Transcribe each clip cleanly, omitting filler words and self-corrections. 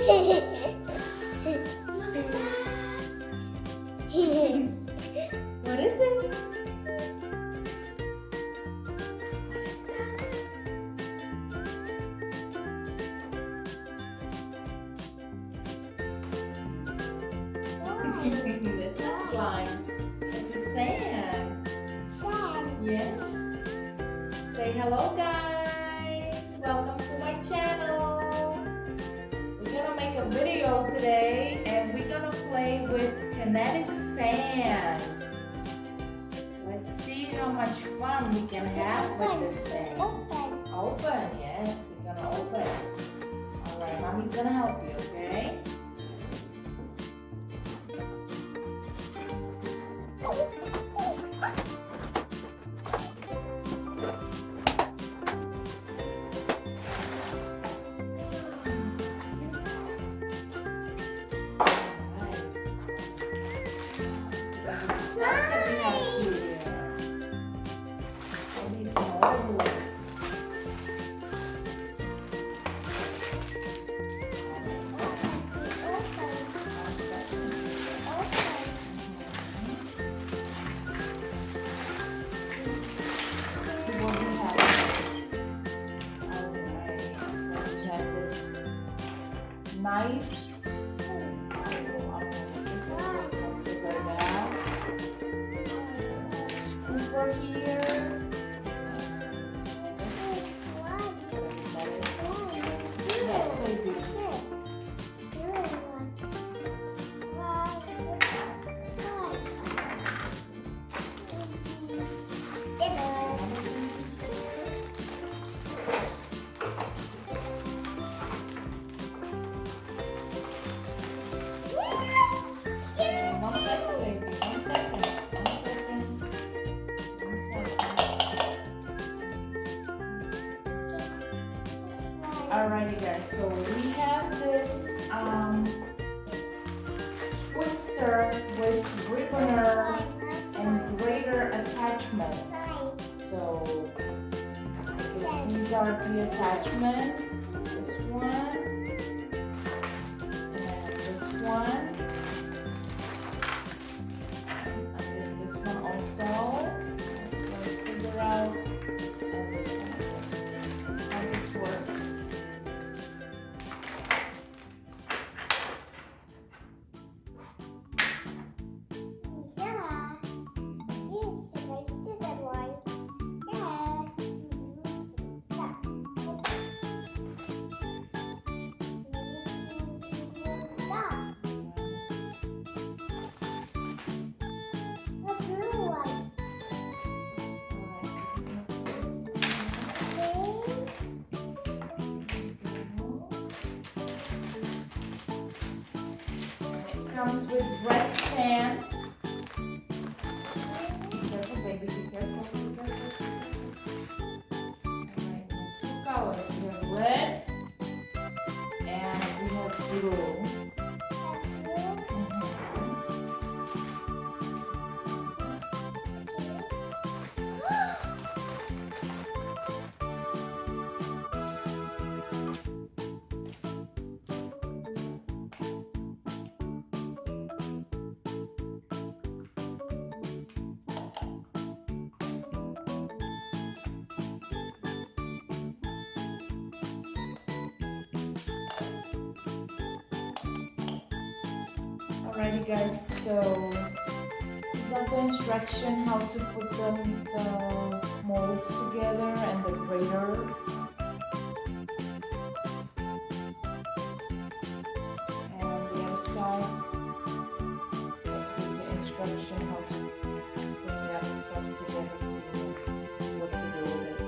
What is it? That's not slime. It's a sand. Sand. Yes. Say hello, guys. Welcome to my channel. We're gonna make a video today, and we're gonna play with kinetic sand. Let's see how much fun we can have with this thing. Open. Open, yes, we're gonna open. All right, mommy's gonna help you, okay? Knife. Scooper here. Yes, baby. One second, baby. One second. Alrighty, guys. So we have this twister with rippener and grater attachments. So I guess these are the attachments. This one and this one. Also, let's figure out how this works. Comes with red sand. Be careful, baby. Be careful. Be careful. Alright, we have two colors. We have red and we have blue. Alrighty, guys, so these are the instruction how to put the molds together and the grater. And on the other side, there's the instruction how to put the other stuff together to what to do with it.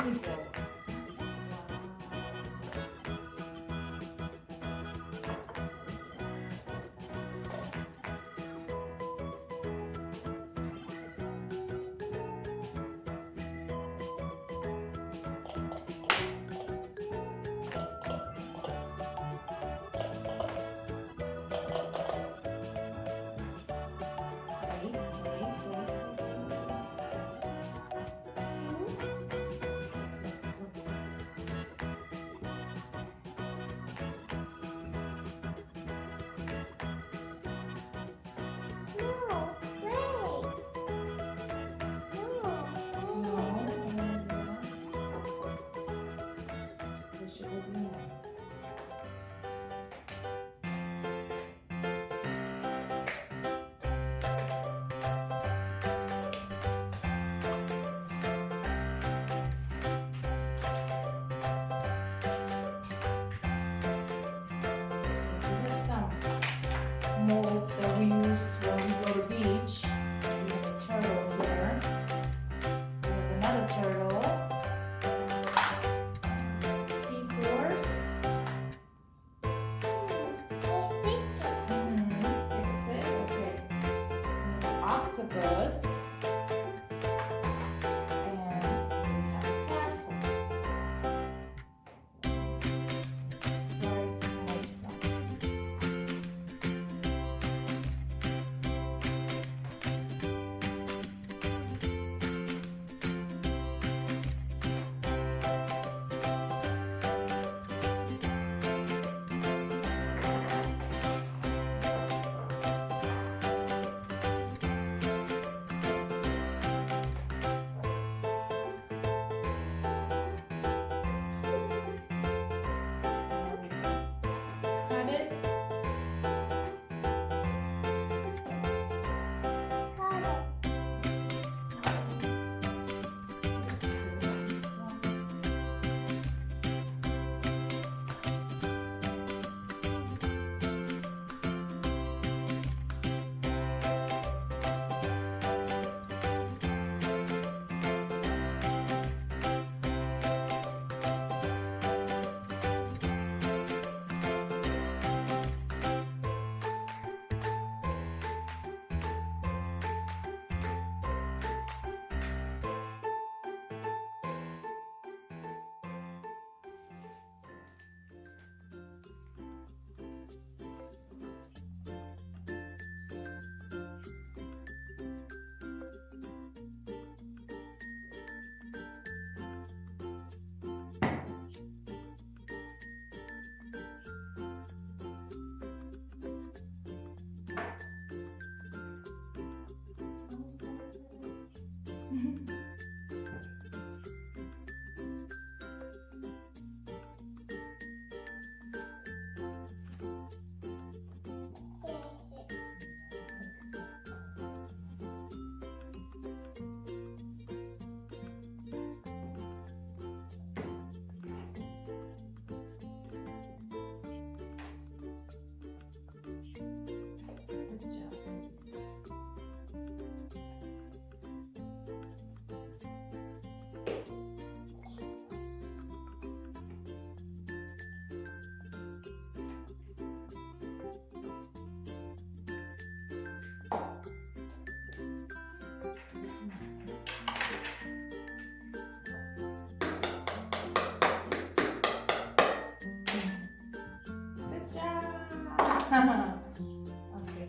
you go. Molds that we use when we go to the beach. We have a turtle here. We have another turtle. Seahorse. Fix it. Okay. Octopus. And we have a castle. Okay,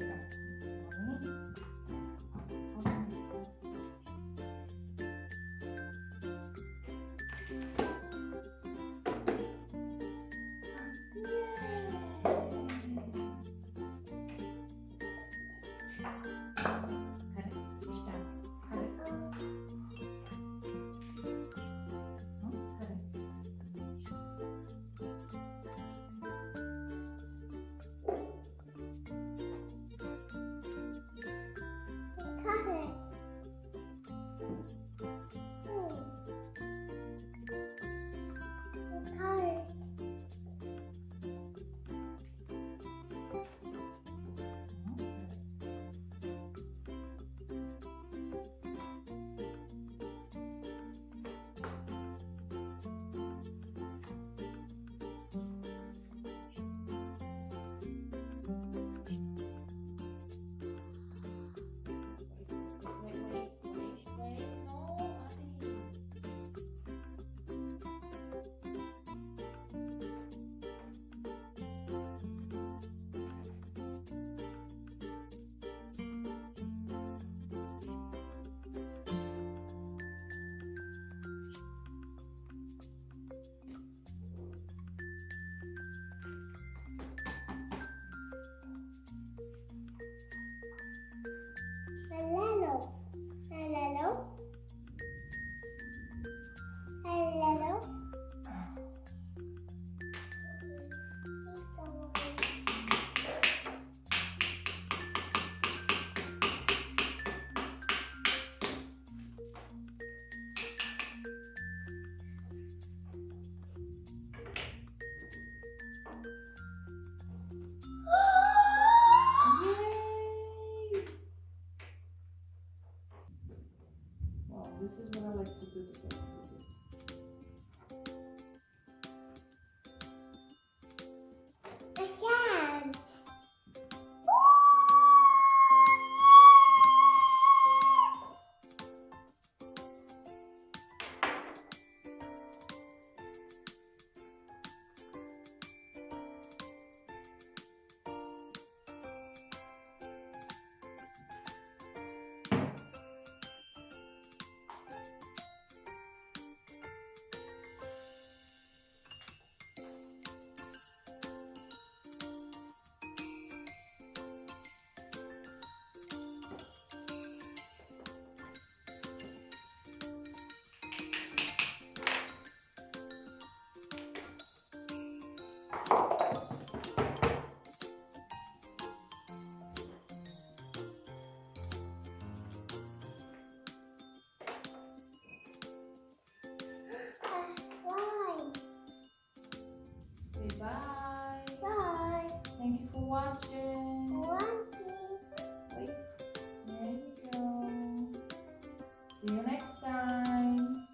The sand. Why? Say bye. Bye. Thank you for watching. Wait. There you go. See you next time.